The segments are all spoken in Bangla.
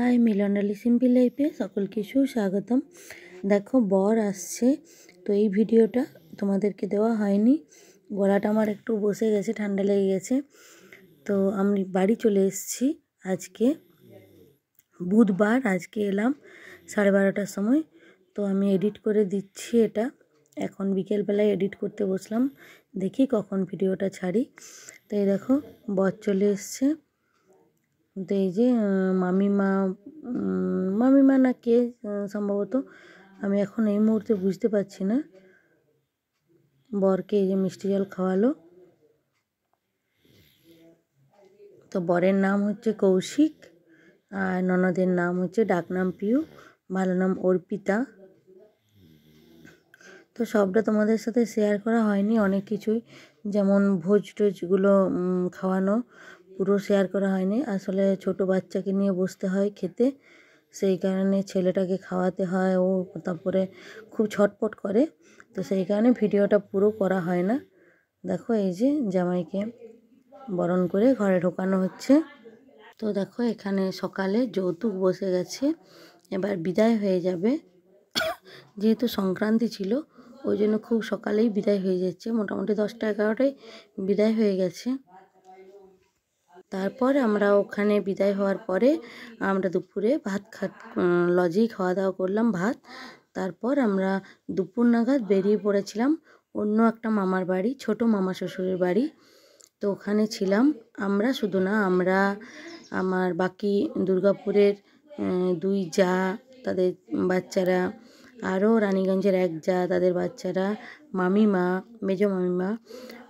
हाय मिलनाली सिम्पल लाइफे सकलके सुस्वागतम। देखो बर आसছে तो এই ভিডিওটা তোমাদেরকে দেওয়া হয়নি, গলাটা আমার একটু বসে গেছে, ঠান্ডা লেগে গেছে। তো আমি বাড়ি চলে এসেছি আজকে বুধবার, আজকে এলাম 12:30টার সময়। তো আমি এডিট করে দিচ্ছি, এটা এখন বিকেলবেলায় এডিট করতে বসলাম, দেখি কখন ভিডিওটা ছাড়ি। তো এই দেখো বর চলে এসছে। তো এই যে মামিমা না কে সম্ভবত, আমি এখন এই মুহূর্তে বুঝতে পারছি না। বরকে এই যে মিষ্টি জল খাওয়ালো। তো বরের নাম হচ্ছে কৌশিক আর ননদের নাম হচ্ছে ডাকনাম পিউ, ভালো নাম অর্পিতা। তো সবটা তোমাদের সাথে শেয়ার করা হয়নি, অনেক কিছুই যেমন ভোজ টোজগুলো খাওয়ানো পুরো শেয়ার করা হয়নি। আসলে ছোট বাচ্চাকে নিয়ে বসতে হয় খেতে, সেই কারণে ছেলেটাকে খাওয়াতে হয়, ও তারপরে খুব ছটপট করে, তো সেই কারণে ভিডিওটা পুরো করা হয় না। দেখো এই যে জামাইকে বরণ করে ঘরে ঢোকানো হচ্ছে। তো দেখো এখানে সকালে যৌতুক বসে গেছে, এবার বিদায় হয়ে যাবে। যেহেতু সংক্রান্তি ছিল ওই জন্য খুব সকালেই বিদায় হয়ে যাচ্ছে, মোটামুটি 10টা 11টায় বিদায় হয়ে গেছে। তারপর আমরা ওখানে বিদায় হওয়ার পরে আমরা দুপুরে লজেই খাওয়া দাওয়া করলাম ভাত। তারপর আমরা দুপুর নাগাদ বেরিয়ে পড়েছিলাম অন্য একটা মামার বাড়ি, ছোট মামা শ্বশুরের বাড়ি। তো ওখানে ছিলাম আমরা, শুধু না, আমরা আমার বাকি দুর্গাপুরের 2 জা তাদের বাচ্চারা, আরও রানীগঞ্জের 1 জা তাদের বাচ্চারা, মামিমা, মেজো মামিমা।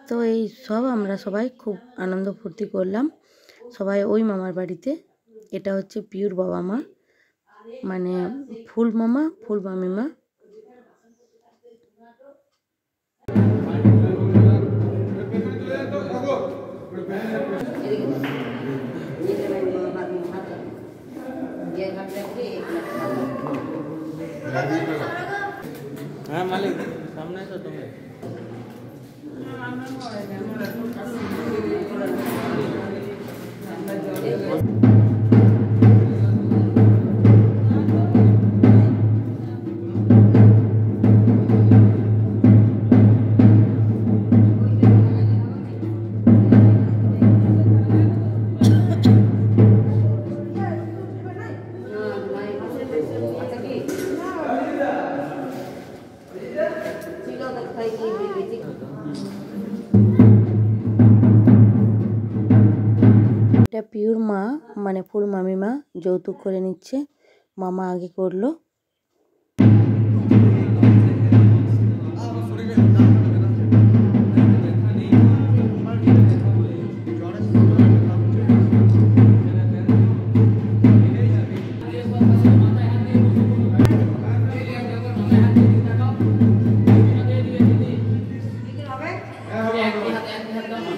তো এই সব আমরা সবাই খুব আনন্দ ফুর্তি করলাম সবাই ওই মামার বাড়িতে। এটা হচ্ছে পিউর বাবা মা, মানে ফুল মামা ফুল মামিমা। হ্যাঁ মালিক সামনে তো তুমি এটা পিউর মা মানে ফুল মামিমা যৌতুক করে নিচ্ছে, মামা আগে করলো।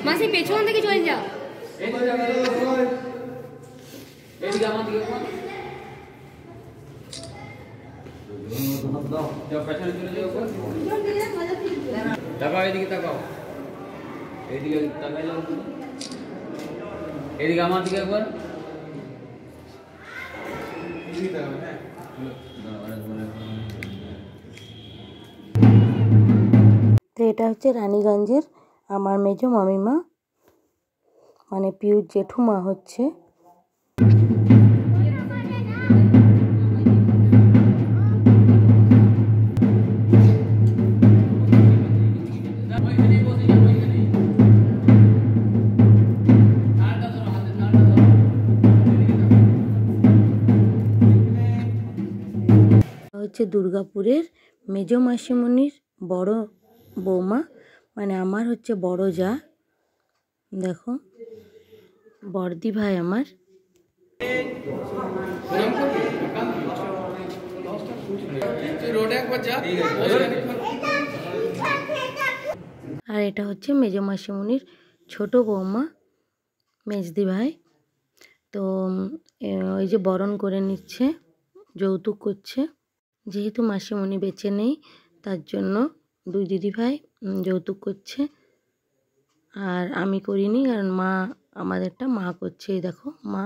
মাসি পেছন থেকে চলে যাও। এদিকে আমার দিকে কোন যাও পেছনে চলে যাও, তাকাও এদিকে, তাকাও এদিকে, তাকাইলাম এদিকে আমার দিকে একবার। তো এটা হচ্ছে রানীগঞ্জের আমার মেজো মামিমা, মানে পিউর জেঠুমা হচ্ছে। হচ্ছে দুর্গাপুরের মেজো মাসিমণির বড় বৌমা, মানে আমার হচ্ছে বড় জা। দেখো বর্দি ভাই আমার। আর এটা হচ্ছে মেজো মাসিমণির ছোট বৌমা মেজদি ভাই। তো ওই যে বরণ করে নিচ্ছে, যৌতুক করছে। যেহেতু মাসিমণি বেঁচে নেই তার জন্য 2 দিদি ভাই যৌতুক করছে, আর আমি করিনি, কারণ মা আমাদেরটা মা করছে। এই দেখো মা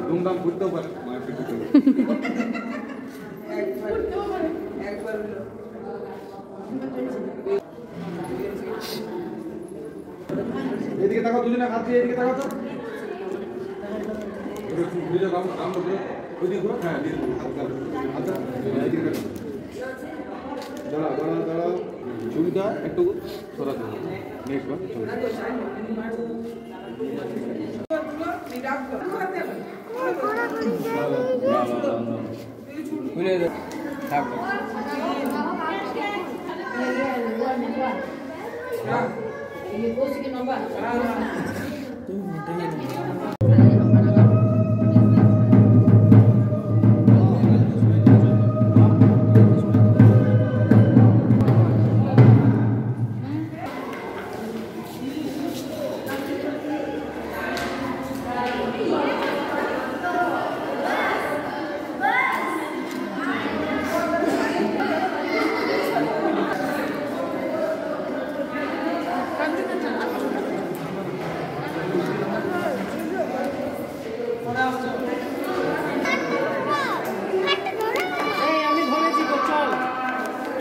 দুমদাম ঘুরতেও পারে এদিকে তাকাও, দুজনে হাত দিয়ে এদিকে তাকাও তো। দাঁড়াও, ছুরিটা একটু সরাতে হবে। নেক্সট বার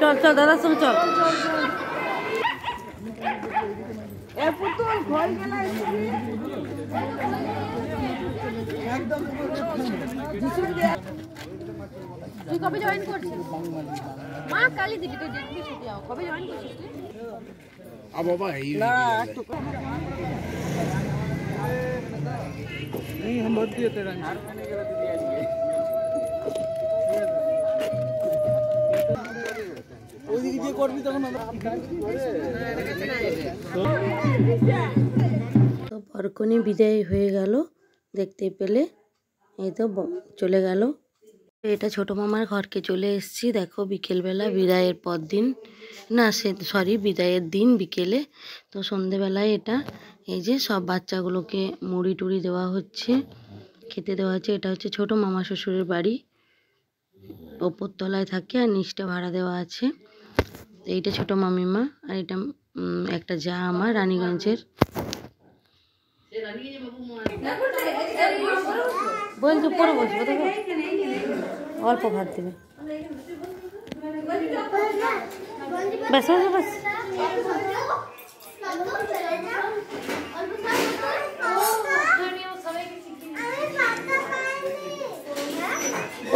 চল চল দাদার সঙ্গে চল। তুই কবে জয়েন করছিস? মা কালি দিবি, তুই দেখবি ছুটি যাও। কবে জয়েন করছিস তুই? বাবা এই না একটু हम बहुत दिए तेरा ওইদিকে যে করবি তখন তো বরকনে বিদায় হয়ে গেল দেখতেই পেলে, এই তো চলে গেল। এটা ছোট মামার ঘরকে চলে এসেছি। দেখো বিকেলবেলা, বিদায়ের পর দিন, না সরি বিদায়ের দিন বিকেলে। তো সন্ধেবেলায় এটা এই যে সব বাচ্চাগুলোকে মুড়ি টুড়ি দেওয়া হচ্ছে, খেতে দেওয়া হচ্ছে। এটা হচ্ছে ছোট মামা শ্বশুরের বাড়ি, ওপর তলায় থাকে আর নিচটা ভাড়া দেওয়া আছে। এইটা ছোট মামিমা, আর এটা একটা যা আমার রানীগঞ্জের। বলছি উপরে বসবো, দেখো অল্প ভাত দেবে, ব্যাস ব্যাস।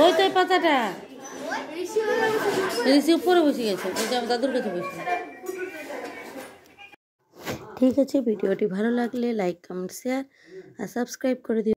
ওই তো এই পাতাটা ঋষি উপরে বসে গেছে, আমার দাদুর কাছে বসে। ঠিক আছে, ভিডিওটি ভালো লাগলে লাইক, কমেন্ট, শেয়ার আর সাবস্ক্রাইব করে দিও।